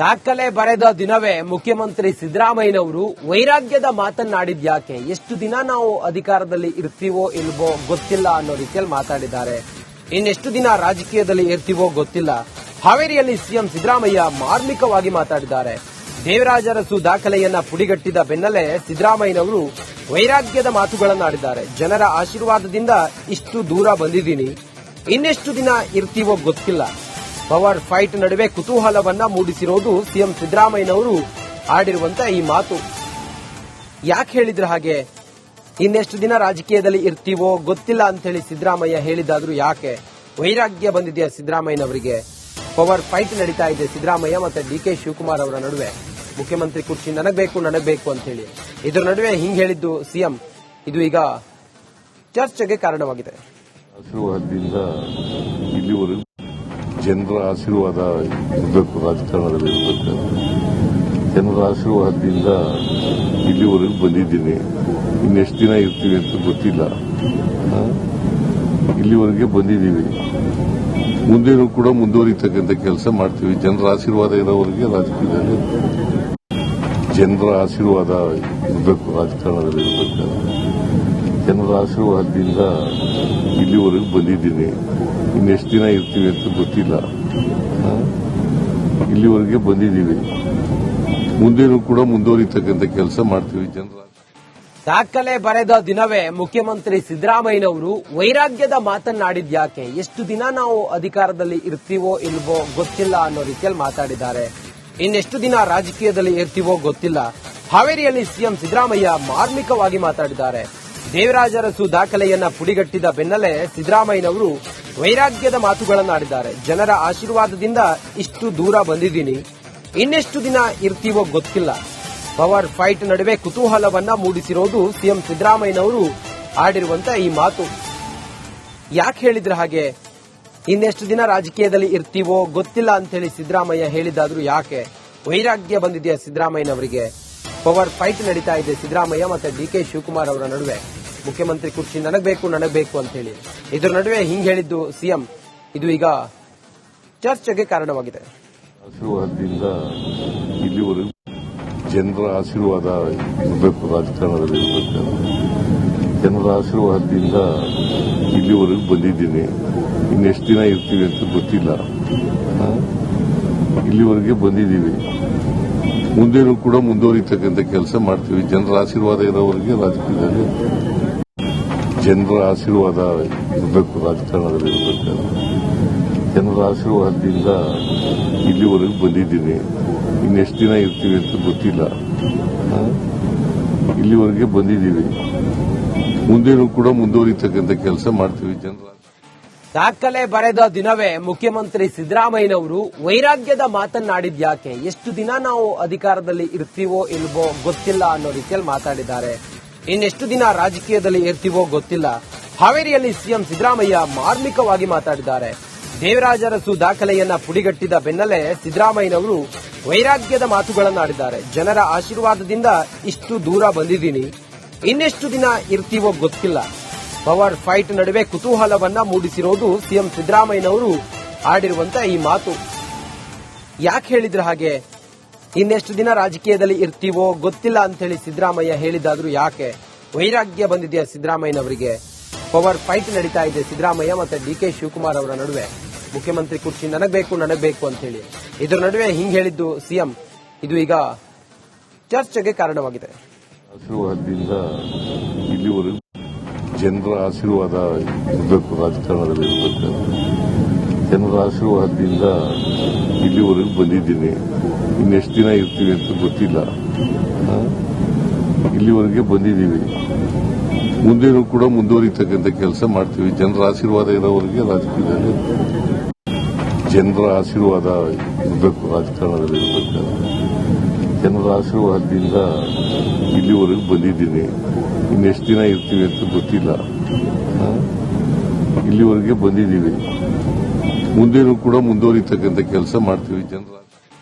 ದಾಖಲೆ ಬರೆದ ದಿನವೇ ಮುಖ್ಯಮಂತ್ರಿ ಸಿದ್ದರಾಮಯ್ಯನವರು ವೈರಾಗ್ಯದ ಮಾತನ್ನಾಡಿದ್ಯಾಕೆ, ಎಷ್ಟು ದಿನ ನಾವು ಅಧಿಕಾರದಲ್ಲಿ ಇರ್ತೀವೋ ಇಲ್ವೋ ಗೊತ್ತಿಲ್ಲ ಅನ್ನೋ ರೀತಿಯಲ್ಲಿ ಮಾತಾಡಿದ್ದಾರೆ. ಇನ್ನೆಷ್ಟು ದಿನ ರಾಜಕೀಯದಲ್ಲಿ ಇರ್ತೀವೋ ಗೊತ್ತಿಲ್ಲ. ಹಾವೇರಿಯಲ್ಲಿ ಸಿಎಂ ಸಿದ್ದರಾಮಯ್ಯ ಮಾರ್ಮಿಕವಾಗಿ ಮಾತಾಡಿದ್ದಾರೆ. ದೇವರಾಜ ಅರಸು ದಾಖಲೆಯನ್ನ ಪುಡಿಗಟ್ಟಿದ ಬೆನ್ನಲ್ಲೇ ಸಿದ್ದರಾಮಯ್ಯನವರು ವೈರಾಗ್ಯದ ಮಾತುಗಳನ್ನಾಡಿದ್ದಾರೆ. ಜನರ ಆಶೀರ್ವಾದದಿಂದ ಇಷ್ಟು ದೂರ ಬಂದಿದ್ದೀನಿ, ಇನ್ನೆಷ್ಟು ದಿನ ಇರ್ತೀವೋ ಗೊತ್ತಿಲ್ಲ. ಪವರ್ ಫೈಟ್ ನಡುವೆ ಕುತೂಹಲವನ್ನ ಮೂಡಿಸಿರೋದು ಸಿಎಂ ಸಿದ್ದರಾಮಯ್ಯನವರು ಆಡಿರುವಂತ ಈ ಮಾತು. ಯಾಕೆ ಹೇಳಿದ್ರ ಹಾಗೆ, ಇನ್ನೆಷ್ಟು ದಿನ ರಾಜಕೀಯದಲ್ಲಿ ಇರ್ತೀವೋ ಗೊತ್ತಿಲ್ಲ ಅಂತ ಹೇಳಿ ಸಿದ್ದರಾಮಯ್ಯ ಹೇಳಿದಾದ್ರೂ ಯಾಕೆ? ವೈರಾಗ್ಯ ಬಂದಿದೆಯಾ ಸಿದ್ದರಾಮಯ್ಯನವರಿಗೆ? ಪವರ್ ಫೈಟ್ ನಡೀತಾ ಇದೆ ಸಿದ್ದರಾಮಯ್ಯ ಮತ್ತೆ ಡಿಕೆ ಶಿವಕುಮಾರ್ ಅವರ ನಡುವೆ. ಮುಖ್ಯಮಂತ್ರಿ ಕುರ್ಚಿ ನನಗಬೇಕು ಅಂತ ಹೇಳಿ ಇದರ ನಡುವೆ ಹಿಂಗ್ ಹೇಳಿದ್ದು ಸಿಎಂ, ಇದು ಈಗ ಚರ್ಚೆಗೆ ಕಾರಣವಾಗಿದೆ. ಆಶೀರ್ವಾದದಿಂದ ಇಲ್ಲಿವರೆಗೂ ಜನರ ಆಶೀರ್ವಾದ ಇರಬೇಕು, ರಾಜಕಾರಣದಲ್ಲಿ ಇರಬೇಕು. ಜನರ ಆಶೀರ್ವಾದದಿಂದ ಇಲ್ಲಿವರೆಗೂ ಬಂದಿದ್ದೀನಿ, ಇನ್ನೆಷ್ಟು ದಿನ ಇರ್ತೀವಿ ಅಂತ ಗೊತ್ತಿಲ್ಲ. ಇಲ್ಲಿವರೆಗೆ ಬಂದಿದ್ದೀವಿ, ಮುಂದೇನೂ ಕೂಡ ಮುಂದುವರಿತಕ್ಕಂಥ ಕೆಲಸ ಮಾಡ್ತೀವಿ. ಜನರ ಆಶೀರ್ವಾದ ಇರೋವರೆಗೆ ರಾಜಕೀಯದಲ್ಲಿ ಜನರ ಆಶೀರ್ವಾದ ಇರಬೇಕು, ರಾಜಕಾರಣದಲ್ಲಿ ಇರಬೇಕು. ಜನರ ಆಶೀರ್ವಾದದಿಂದ ಇಲ್ಲಿವರೆಗೂ ಬಂದಿದ್ದೀನಿ, ಇನ್ನೆಷ್ಟು ದಿನ ಇರ್ತೀವಿ ಅಂತ ಗೊತ್ತಿಲ್ಲ. ಇಲ್ಲಿವರೆಗೆ ಬಂದಿದ್ದೀವಿ, ಮುಂದೇನೂ ಕೂಡ ಮುಂದುವರಿತಕ್ಕಂಥ ಕೆಲಸ ಮಾಡ್ತೀವಿ. ಜನರ ದಾಖಲೆ ಬರೆದ ದಿನವೇ ಮುಖ್ಯಮಂತ್ರಿ ಸಿದ್ದರಾಮಯ್ಯನವರು ವೈರಾಗ್ಯದ ಮಾತನ್ನಾಡಿದ್ಯಾಕೆ, ಎಷ್ಟು ದಿನ ನಾವು ಅಧಿಕಾರದಲ್ಲಿ ಇರ್ತೀವೋ ಇಲ್ವೋ ಗೊತ್ತಿಲ್ಲ ಅನ್ನೋ ರೀತಿಯಲ್ಲಿ ಮಾತಾಡಿದ್ದಾರೆ. ಇನ್ನೆಷ್ಟು ದಿನ ರಾಜಕೀಯದಲ್ಲಿ ಇರ್ತೀವೋ ಗೊತ್ತಿಲ್ಲ. ಹಾವೇರಿಯಲ್ಲಿ ಸಿಎಂ ಸಿದ್ದರಾಮಯ್ಯ ಮಾರ್ಮಿಕವಾಗಿ ಮಾತಾಡಿದ್ದಾರೆ. ದೇವರಾಜ ಅರಸು ದಾಖಲೆಯನ್ನ ಪುಡಿಗಟ್ಟಿದ ಬೆನ್ನಲ್ಲೇ ಸಿದ್ದರಾಮಯ್ಯನವರು ವೈರಾಗ್ಯದ ಮಾತುಗಳನ್ನಾಡಿದ್ದಾರೆ. ಜನರ ಆಶೀರ್ವಾದದಿಂದ ಇಷ್ಟು ದೂರ ಬಂದಿದ್ದೀನಿ, ಇನ್ನೆಷ್ಟು ದಿನ ಇರ್ತೀವೋ ಗೊತ್ತಿಲ್ಲ. ಪವರ್ ಫೈಟ್ ನಡುವೆ ಕುತೂಹಲವನ್ನ ಮೂಡಿಸಿರೋದು ಸಿಎಂ ಸಿದ್ದರಾಮಯ್ಯನವರು ಆಡಿರುವಂತ ಈ ಮಾತು. ಯಾಕೆ ಹೇಳಿದ್ರ ಹಾಗೆ, ಇನ್ನೆಷ್ಟು ದಿನ ರಾಜಕೀಯದಲ್ಲಿ ಇರ್ತೀವೋ ಗೊತ್ತಿಲ್ಲ ಅಂತ ಹೇಳಿ ಸಿದ್ದರಾಮಯ್ಯ ಹೇಳಿದಾದ್ರೂ ಯಾಕೆ? ವೈರಾಗ್ಯ ಬಂದಿದೆಯಾ ಸಿದ್ದರಾಮಯ್ಯನವರಿಗೆ? ಪವರ್ ಫೈಟ್ ನಡೀತಾ ಇದೆ ಸಿದ್ದರಾಮಯ್ಯ ಮತ್ತೆ ಡಿಕೆ ಶಿವಕುಮಾರ್ ಅವರ ನಡುವೆ. ಮುಖ್ಯಮಂತ್ರಿ ಕುರ್ಚಿ ನನಗಬೇಕು ಅಂತ ಹೇಳಿ ಇದರ ನಡುವೆ ಹಿಂಗ್ ಹೇಳಿದ್ದು ಸಿಎಂ, ಇದು ಈಗ ಚರ್ಚೆಗೆ ಕಾರಣವಾಗಿದೆ. ಆಶೀರ್ವಾದದಿಂದ ಇಲ್ಲಿವರೆಗೂ ಜನರ ಆಶೀರ್ವಾದ ಇರಬೇಕು, ರಾಜಕಾರಣದಲ್ಲಿ ಇರಬೇಕು. ಜನರ ಆಶೀರ್ವಾದದಿಂದ ಇಲ್ಲಿವರೆಗೂ ಬಂದಿದ್ದೀನಿ, ಇನ್ನೆಷ್ಟು ದಿನ ಇರ್ತೀವಿ ಅಂತ ಗೊತ್ತಿಲ್ಲ. ಇಲ್ಲಿವರೆಗೆ ಬಂದಿದ್ದೀವಿ, ಮುಂದೇನೂ ಕೂಡ ಮುಂದುವರಿತಕ್ಕಂಥ ಕೆಲಸ ಮಾಡ್ತೀವಿ. ಜನರ ಆಶೀರ್ವಾದ ಇರೋವರೆಗೆ ರಾಜಕೀಯದಲ್ಲಿ ಜನರ ಆಶೀರ್ವಾದ ಇರಬೇಕು, ರಾಜಕಾರಣದಲ್ಲಿ ಇರಬೇಕು. ಜನರ ಆಶೀರ್ವಾದದಿಂದ ಇಲ್ಲಿವರೆಗೂ ಬಂದಿದ್ದೀನಿ, ಇನ್ನೆಷ್ಟು ದಿನ ಇರ್ತೀವಿ ಅಂತ ಗೊತ್ತಿಲ್ಲ. ಇಲ್ಲಿವರೆಗೆ ಬಂದಿದ್ದೀವಿ, ಮುಂದೇನೂ ಕೂಡ ಮುಂದುವರಿತಕ್ಕಂಥ ಕೆಲಸ ಮಾಡ್ತೀವಿ. ಜನರ ದಾಖಲೆ ಬರೆದ ದಿನವೇ ಮುಖ್ಯಮಂತ್ರಿ ಸಿದ್ದರಾಮಯ್ಯನವರು ವೈರಾಗ್ಯದ ಮಾತನ್ನಾಡಿದ್ಯಾಕೆ, ಎಷ್ಟು ದಿನ ನಾವು ಅಧಿಕಾರದಲ್ಲಿ ಇರ್ತೀವೋ ಇಲ್ವೋ ಗೊತ್ತಿಲ್ಲ ಅನ್ನೋ ರೀತಿಯಲ್ಲಿ ಮಾತಾಡಿದ್ದಾರೆ. ಇನ್ನೆಷ್ಟು ದಿನ ರಾಜಕೀಯದಲ್ಲಿ ಇರ್ತೀವೋ ಗೊತ್ತಿಲ್ಲ. ಹಾವೇರಿಯಲ್ಲಿ ಸಿಎಂ ಸಿದ್ದರಾಮಯ್ಯ ಮಾರ್ಮಿಕವಾಗಿ ಮಾತಾಡಿದ್ದಾರೆ. ದೇವರಾಜ ಅರಸು ದಾಖಲೆಯನ್ನ ಪುಡಿಗಟ್ಟಿದ ಬೆನ್ನಲ್ಲೇ ಸಿದ್ದರಾಮಯ್ಯನವರು ವೈರಾಗ್ಯದ ಮಾತುಗಳನ್ನಾಡಿದ್ದಾರೆ. ಜನರ ಆಶೀರ್ವಾದದಿಂದ ಇಷ್ಟು ದೂರ ಬಂದಿದ್ದೀನಿ, ಇನ್ನೆಷ್ಟು ದಿನ ಇರ್ತೀವೋ ಗೊತ್ತಿಲ್ಲ. ಪವರ್ ಫೈಟ್ ನಡುವೆ ಕುತೂಹಲವನ್ನ ಮೂಡಿಸಿರೋದು ಸಿಎಂ ಸಿದ್ದರಾಮಯ್ಯನವರು ಆಡಿರುವಂತ ಈ ಮಾತು. ಯಾಕೆ ಹೇಳಿದ್ರ ಹಾಗೆ, ಇನ್ನೆಷ್ಟು ದಿನ ರಾಜಕೀಯದಲ್ಲಿ ಇರ್ತೀವೋ ಗೊತ್ತಿಲ್ಲ ಅಂತ ಹೇಳಿ ಸಿದ್ದರಾಮಯ್ಯ ಹೇಳಿದಾದ್ರೂ ಯಾಕೆ? ವೈರಾಗ್ಯ ಬಂದಿದೆಯಾ ಸಿದ್ದರಾಮಯ್ಯನವರಿಗೆ? ಪವರ್ ಫೈಟ್ ನಡೀತಾ ಇದೆ ಸಿದ್ದರಾಮಯ್ಯ ಮತ್ತೆ ಡಿಕೆ ಶಿವಕುಮಾರ್ ಅವರ ನಡುವೆ. ಮುಖ್ಯಮಂತ್ರಿ ಕುರ್ಚಿ ನನಗಬೇಕು ಅಂತ ಹೇಳಿ ಇದರ ನಡುವೆ ಹಿಂಗ್ ಹೇಳಿದ್ದು ಸಿಎಂ, ಇದು ಈಗ ಚರ್ಚೆಗೆ ಕಾರಣವಾಗಿದೆ. ಆಶೀರ್ವಾದದಿಂದ ಇಲ್ಲಿವರೆಗೂ ಜನರ ಆಶೀರ್ವಾದ ಇರಬೇಕು, ರಾಜಕಾರಣದಲ್ಲಿ ಇರಬೇಕು. ಜನರ ಆಶೀರ್ವಾದದಿಂದ ಇಲ್ಲಿವರೆಗೂ ಬಂದಿದ್ದೀನಿ, ಇನ್ನೆಷ್ಟು ದಿನ ಇರ್ತೀವಿ ಅಂತ ಗೊತ್ತಿಲ್ಲ. ಇಲ್ಲಿವರೆಗೆ ಬಂದಿದ್ದೀವಿ, ಮುಂದೇನೂ ಕೂಡ ಮುಂದುವರಿತಕ್ಕಂಥ ಕೆಲಸ ಮಾಡ್ತೀವಿ. ಜನರ ಆಶೀರ್ವಾದ ಇರೋವರೆಗೆ ರಾಜಕೀಯದಲ್ಲಿ ಜನರ ಆಶೀರ್ವಾದ ಇರಬೇಕು, ರಾಜಕಾರಣದಲ್ಲಿ ಇರಬೇಕು. ಜನರ ಆಶೀರ್ವಾದದಿಂದ ಇಲ್ಲಿವರೆಗೂ ಬಂದಿದ್ದೀನಿ, ಇನ್ನೆಷ್ಟು ದಿನ ಇರ್ತೀವಿ ಅಂತ ಗೊತ್ತಿಲ್ಲ. ಇಲ್ಲಿವರೆಗೆ ಬಂದಿದ್ದೀವಿ, ಮುಂದೇನೂ ಕೂಡ ಮುಂದುವರಿತಕ್ಕಂಥ ಕೆಲಸ ಮಾಡ್ತೀವಿ. ಜನರ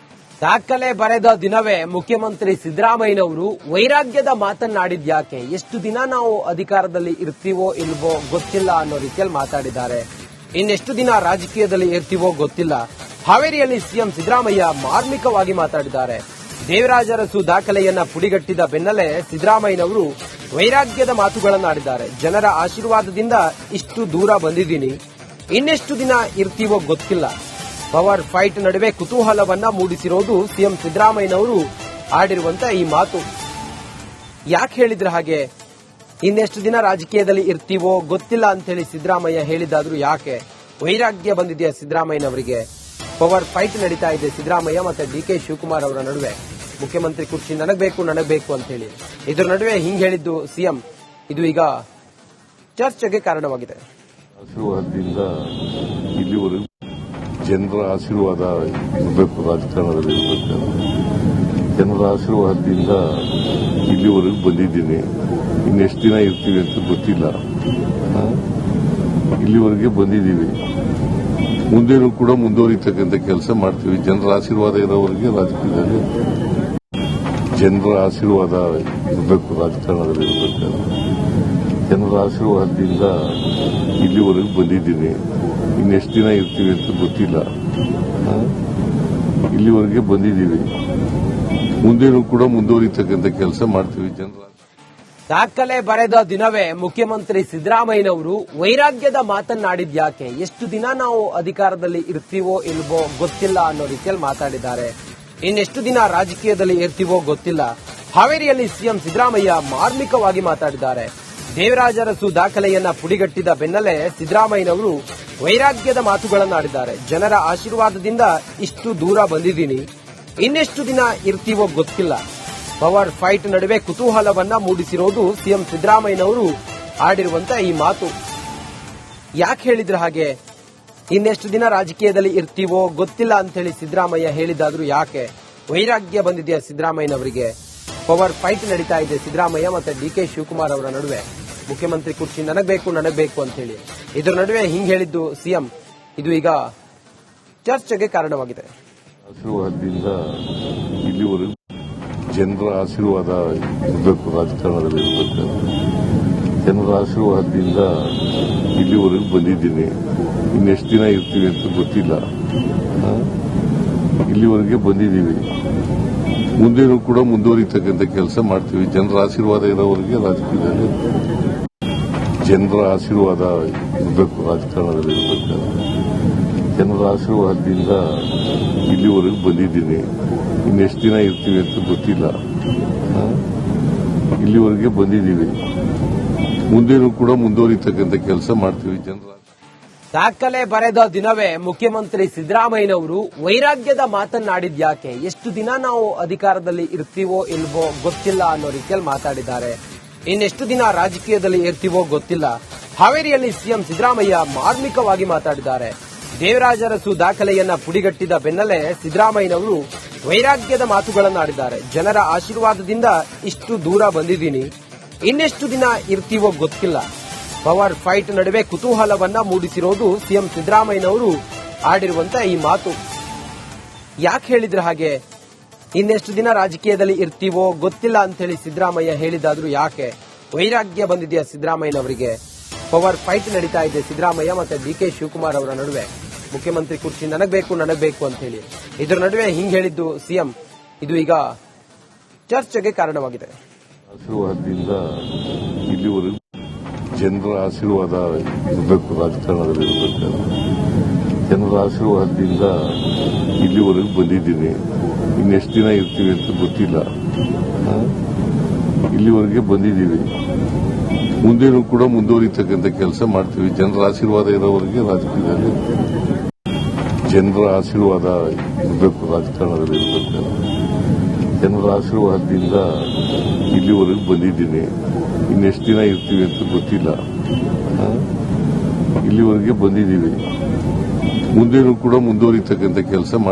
ದಾಖಲೆ ಬರೆದ ದಿನವೇ ಮುಖ್ಯಮಂತ್ರಿ ಸಿದ್ದರಾಮಯ್ಯನವರು ವೈರಾಗ್ಯದ ಮಾತನ್ನಾಡಿದ್ಯಾಕೆ, ಎಷ್ಟು ದಿನ ನಾವು ಅಧಿಕಾರದಲ್ಲಿ ಇರ್ತೀವೋ ಇಲ್ವೋ ಗೊತ್ತಿಲ್ಲ ಅನ್ನೋ ರೀತಿಯಲ್ಲಿ ಮಾತಾಡಿದ್ದಾರೆ. ಇನ್ನೆಷ್ಟು ದಿನ ರಾಜಕೀಯದಲ್ಲಿ ಇರ್ತೀವೋ ಗೊತ್ತಿಲ್ಲ. ಹಾವೇರಿಯಲ್ಲಿ ಸಿಎಂ ಸಿದ್ದರಾಮಯ್ಯ ಮಾರ್ಮಿಕವಾಗಿ ಮಾತಾಡಿದ್ದಾರೆ. ದೇವರಾಜ ಅರಸು ದಾಖಲೆಯನ್ನ ಪುಡಿಗಟ್ಟಿದ ಬೆನ್ನಲ್ಲೇ ಸಿದ್ದರಾಮಯ್ಯನವರು ವೈರಾಗ್ಯದ ಮಾತುಗಳನ್ನಾಡಿದ್ದಾರೆ. ಜನರ ಆಶೀರ್ವಾದದಿಂದ ಇಷ್ಟು ದೂರ ಬಂದಿದ್ದೀನಿ, ಇನ್ನೆಷ್ಟು ದಿನ ಇರ್ತೀವೋ ಗೊತ್ತಿಲ್ಲ. ಪವರ್ ಫೈಟ್ ನಡುವೆ ಕುತೂಹಲವನ್ನ ಮೂಡಿಸಿರೋದು ಸಿಎಂ ಸಿದ್ದರಾಮಯ್ಯನವರು ಆಡಿರುವಂತ ಈ ಮಾತು. ಯಾಕೆ ಹೇಳಿದ್ರೆ ಹಾಗೆ? ಇನ್ನೆಷ್ಟು ದಿನ ರಾಜಕೀಯದಲ್ಲಿ ಇರ್ತೀವೋ ಗೊತ್ತಿಲ್ಲ ಅಂತ ಹೇಳಿ ಸಿದ್ದರಾಮಯ್ಯ ಹೇಳಿದಾದ್ರೂ ಯಾಕೆ? ವೈರಾಗ್ಯ ಬಂದಿದೆಯಾ ಸಿದ್ದರಾಮಯ್ಯನವರಿಗೆ? ಪವರ್ ಫೈಟ್ ನಡೀತಾ ಇದೆ ಸಿದ್ದರಾಮಯ್ಯ ಮತ್ತೆ ಡಿಕೆ ಶಿವಕುಮಾರ್ ಅವರ ನಡುವೆ. ಮುಖ್ಯಮಂತ್ರಿ ಕುರ್ಚಿ ನನಗಬೇಕು ಅಂತ ಹೇಳಿ ಇದರ ನಡುವೆ ಹಿಂಗ್ ಹೇಳಿದ್ದು ಸಿಎಂ, ಇದು ಈಗ ಚರ್ಚೆಗೆ ಕಾರಣವಾಗಿದೆ. ಆಶೀರ್ವಾದದಿಂದ ಇಲ್ಲಿವರೆಗೂ ಜನರ ಆಶೀರ್ವಾದ ಇರಬೇಕು, ರಾಜಕಾರಣದಲ್ಲಿ ಇರಬೇಕು. ಜನರ ಆಶೀರ್ವಾದದಿಂದ ಇಲ್ಲಿವರೆಗೂ ಬಂದಿದ್ದೀನಿ, ಇನ್ನೆಷ್ಟು ದಿನ ಇರ್ತೀವಿ ಅಂತ ಗೊತ್ತಿಲ್ಲ. ಇಲ್ಲಿವರೆಗೆ ಬಂದಿದ್ದೀವಿ, ಮುಂದೇನೂ ಕೂಡ ಮುಂದುವರಿತಕ್ಕಂಥ ಕೆಲಸ ಮಾಡ್ತೀವಿ. ಜನರ ಆಶೀರ್ವಾದ ಇರೋವರೆಗೆ ರಾಜಕೀಯದಲ್ಲಿ ಜನರ ಆಶೀರ್ವಾದ ಇರಬೇಕು, ರಾಜಕಾರಣದಲ್ಲಿ ಇರಬೇಕು. ಜನರ ಆಶೀರ್ವಾದದಿಂದ ಇಲ್ಲಿವರೆಗೂ ಬಂದಿದ್ದೀನಿ, ಇನ್ನೆಷ್ಟು ದಿನ ಇರ್ತೀವಿ ಅಂತ ಗೊತ್ತಿಲ್ಲ. ಇಲ್ಲಿವರೆಗೆ ಬಂದಿದ್ದೀವಿ, ಮುಂದೇನೂ ಕೂಡ ಮುಂದುವರಿತಕ್ಕಂಥ ಕೆಲಸ ಮಾಡ್ತೀವಿ. ಜನರ ದಾಖಲೆ ಬರೆದ ದಿನವೇ ಮುಖ್ಯಮಂತ್ರಿ ಸಿದ್ದರಾಮಯ್ಯನವರು ವೈರಾಗ್ಯದ ಮಾತನ್ನಾಡಿದ್ಯಾಕೆ? ಎಷ್ಟು ದಿನ ನಾವು ಅಧಿಕಾರದಲ್ಲಿ ಇರ್ತೀವೋ ಇಲ್ವೋ ಗೊತ್ತಿಲ್ಲ ಅನ್ನೋ ರೀತಿಯಲ್ಲಿ ಮಾತಾಡಿದ್ದಾರೆ. ಇನ್ನೆಷ್ಟು ದಿನ ರಾಜಕೀಯದಲ್ಲಿ ಇರ್ತೀವೋ ಗೊತ್ತಿಲ್ಲ. ಹಾವೇರಿಯಲ್ಲಿ ಸಿಎಂ ಸಿದ್ದರಾಮಯ್ಯ ಮಾರ್ಮಿಕವಾಗಿ ಮಾತಾಡಿದ್ದಾರೆ. ದೇವರಾಜ ಅರಸು ದಾಖಲೆಯನ್ನ ಪುಡಿಗಟ್ಟಿದ ಬೆನ್ನಲ್ಲೇ ಸಿದ್ದರಾಮಯ್ಯನವರು ವೈರಾಗ್ಯದ ಮಾತುಗಳನ್ನಾಡಿದ್ದಾರೆ. ಜನರ ಆಶೀರ್ವಾದದಿಂದ ಇಷ್ಟು ದೂರ ಬಂದಿದ್ದೀನಿ, ಇನ್ನೆಷ್ಟು ದಿನ ಇರ್ತೀವೋ ಗೊತ್ತಿಲ್ಲ. ಪವರ್ ಫೈಟ್ ನಡುವೆ ಕುತೂಹಲವನ್ನ ಮೂಡಿಸಿರೋದು ಸಿಎಂ ಸಿದ್ದರಾಮಯ್ಯನವರು ಆಡಿರುವಂತ ಈ ಮಾತು. ಯಾಕೆ ಹೇಳಿದ್ರೆ ಹಾಗೆ? ಇನ್ನೆಷ್ಟು ದಿನ ರಾಜಕೀಯದಲ್ಲಿ ಇರ್ತೀವೋ ಗೊತ್ತಿಲ್ಲ ಅಂತ ಹೇಳಿ ಸಿದ್ದರಾಮಯ್ಯ ಹೇಳಿದಾದ್ರೂ ಯಾಕೆ? ವೈರಾಗ್ಯ ಬಂದಿದೆಯಾ ಸಿದ್ದರಾಮಯ್ಯನವರಿಗೆ? ಪವರ್ ಫೈಟ್ ನಡೀತಾ ಇದೆ ಸಿದ್ದರಾಮಯ್ಯ ಮತ್ತೆ ಡಿಕೆ ಶಿವಕುಮಾರ್ ಅವರ ನಡುವೆ. ಮುಖ್ಯಮಂತ್ರಿ ಕುರ್ಚಿ ನನಗಬೇಕು ಅಂತ ಹೇಳಿ ಇದರ ನಡುವೆ ಹಿಂಗ್ ಹೇಳಿದ್ದು ಸಿಎಂ, ಇದು ಈಗ ಚರ್ಚೆಗೆ ಕಾರಣವಾಗಿದೆ. ಆಶೀರ್ವಾದದಿಂದ ಇಲ್ಲಿವರೆಗೂ ಜನರ ಆಶೀರ್ವಾದ ಇರಬೇಕು, ರಾಜಕಾರಣದಲ್ಲಿ ಇರಬೇಕು. ಜನರ ಆಶೀರ್ವಾದದಿಂದ ಇಲ್ಲಿವರೆಗೂ ಬಂದಿದ್ದೀನಿ, ಇನ್ನೆಷ್ಟು ದಿನ ಇರ್ತೀವಿ ಅಂತ ಗೊತ್ತಿಲ್ಲ. ಇಲ್ಲಿವರೆಗೆ ಬಂದಿದ್ದೀವಿ, ಮುಂದೇನೂ ಕೂಡ ಮುಂದುವರಿತಕ್ಕಂಥ ಕೆಲಸ ಮಾಡ್ತೀವಿ. ಜನರ ಆಶೀರ್ವಾದ ಇರೋವರೆಗೆ ರಾಜಕೀಯದಲ್ಲಿ ಜನರ ಆಶೀರ್ವಾದ ಇರಬೇಕು, ರಾಜಕಾರಣದಲ್ಲಿ ಇರಬೇಕು. ಜನರ ಆಶೀರ್ವಾದದಿಂದ ಇಲ್ಲಿವರೆಗೂ ಬಂದಿದ್ದೀನಿ, ಇನ್ನೆಷ್ಟು ದಿನ ಇರ್ತೀವಿ ಅಂತ ಗೊತ್ತಿಲ್ಲ. ಇಲ್ಲಿವರೆಗೆ ಬಂದಿದ್ದೀವಿ, ಮುಂದೇನೂ ಕೂಡ ಮುಂದುವರಿತಕ್ಕಂಥ ಕೆಲಸ ಮಾಡ್ತೀವಿ. ಜನರ ದಾಖಲೆ ಬರೆದ ದಿನವೇ ಮುಖ್ಯಮಂತ್ರಿ ಸಿದ್ದರಾಮಯ್ಯನವರು ವೈರಾಗ್ಯದ ಮಾತನ್ನಾಡಿದ್ಯಾಕೆ? ಎಷ್ಟು ದಿನ ನಾವು ಅಧಿಕಾರದಲ್ಲಿ ಇರ್ತೀವೋ ಇಲ್ವೋ ಗೊತ್ತಿಲ್ಲ ಅನ್ನೋ ರೀತಿಯಲ್ಲಿ ಮಾತಾಡಿದ್ದಾರೆ. ಇನ್ನೆಷ್ಟು ದಿನ ರಾಜಕೀಯದಲ್ಲಿ ಇರ್ತೀವೋ ಗೊತ್ತಿಲ್ಲ. ಹಾವೇರಿಯಲ್ಲಿ ಸಿಎಂ ಸಿದ್ದರಾಮಯ್ಯ ಮಾರ್ಮಿಕವಾಗಿ ಮಾತಾಡಿದ್ದಾರೆ. ದೇವರಾಜ ಅರಸು ದಾಖಲೆಯನ್ನ ಪುಡಿಗಟ್ಟಿದ ಬೆನ್ನಲ್ಲೇ ಸಿದ್ದರಾಮಯ್ಯನವರು ವೈರಾಗ್ಯದ ಮಾತುಗಳನ್ನಾಡಿದ್ದಾರೆ. ಜನರ ಆಶೀರ್ವಾದದಿಂದ ಇಷ್ಟು ದೂರ ಬಂದಿದ್ದೀನಿ, ಇನ್ನೆಷ್ಟು ದಿನ ಇರ್ತೀವೋ ಗೊತ್ತಿಲ್ಲ. ಪವರ್ ಫೈಟ್ ನಡುವೆ ಕುತೂಹಲವನ್ನ ಮೂಡಿಸಿರೋದು ಸಿಎಂ ಸಿದ್ದರಾಮಯ್ಯನವರು ಆಡಿರುವಂತ ಈ ಮಾತು. ಯಾಕೆ ಹೇಳಿದ್ರೆ ಹಾಗೆ? ಇನ್ನೆಷ್ಟು ದಿನ ರಾಜಕೀಯದಲ್ಲಿ ಇರ್ತೀವೋ ಗೊತ್ತಿಲ್ಲ ಅಂತ ಹೇಳಿ ಸಿದ್ದರಾಮಯ್ಯ ಹೇಳಿದಾದ್ರೂ ಯಾಕೆ? ವೈರಾಗ್ಯ ಬಂದಿದೆಯಾ ಸಿದ್ದರಾಮಯ್ಯನವರಿಗೆ? ಪವರ್ ಫೈಟ್ ನಡೀತಾ ಇದೆ ಸಿದ್ದರಾಮಯ್ಯ ಮತ್ತೆ ಡಿಕೆ ಶಿವಕುಮಾರ್ ಅವರ ನಡುವೆ. ಮುಖ್ಯಮಂತ್ರಿ ಕುರ್ಚಿ ನನಗಬೇಕು ಅಂತ ಹೇಳಿ ಇದರ ನಡುವೆ ಹಿಂಗ್ ಹೇಳಿದ್ದು ಸಿಎಂ, ಇದು ಈಗ ಚರ್ಚೆಗೆ ಕಾರಣವಾಗಿದೆ. ಆಶೀರ್ವಾದದಿಂದ ಇಲ್ಲಿವರೆಗೂ ಜನರ ಆಶೀರ್ವಾದ ಇರಬೇಕು, ರಾಜಕಾರಣದಲ್ಲಿ ಇರಬೇಕು. ಜನರ ಆಶೀರ್ವಾದದಿಂದ ಇಲ್ಲಿವರೆಗೂ ಬಂದಿದ್ದೀನಿ, ಇನ್ನೆಷ್ಟು ದಿನ ಇರ್ತೀವಿ ಅಂತ ಗೊತ್ತಿಲ್ಲ. ಇಲ್ಲಿವರೆಗೆ ಬಂದಿದ್ದೀವಿ, ಮುಂದೇನೂ ಕೂಡ ಮುಂದುವರಿತಕ್ಕಂಥ ಕೆಲಸ ಮಾಡ್ತೀವಿ. ಜನರ ಆಶೀರ್ವಾದ ಇರೋವರೆಗೆ ರಾಜಕೀಯದಲ್ಲಿ ಜನರ ಆಶೀರ್ವಾದ ಇರಬೇಕು, ರಾಜಕಾರಣದಲ್ಲಿ ಇರಬೇಕು. ಜನರ ಆಶೀರ್ವಾದದಿಂದ ಇಲ್ಲಿವರೆಗೂ ಬಂದಿದ್ದೀನಿ, ಇನ್ನೆಷ್ಟು ದಿನ ಇರ್ತೀವಿ ಅಂತ ಗೊತ್ತಿಲ್ಲ. ಇಲ್ಲಿವರೆಗೆ ಬಂದಿದ್ದೀವಿ, ಮುಂದೇನೂ ಕೂಡ ಮುಂದುವರಿತಕ್ಕಂಥ ಕೆಲಸ ಮಾಡ್ತೀವಿ.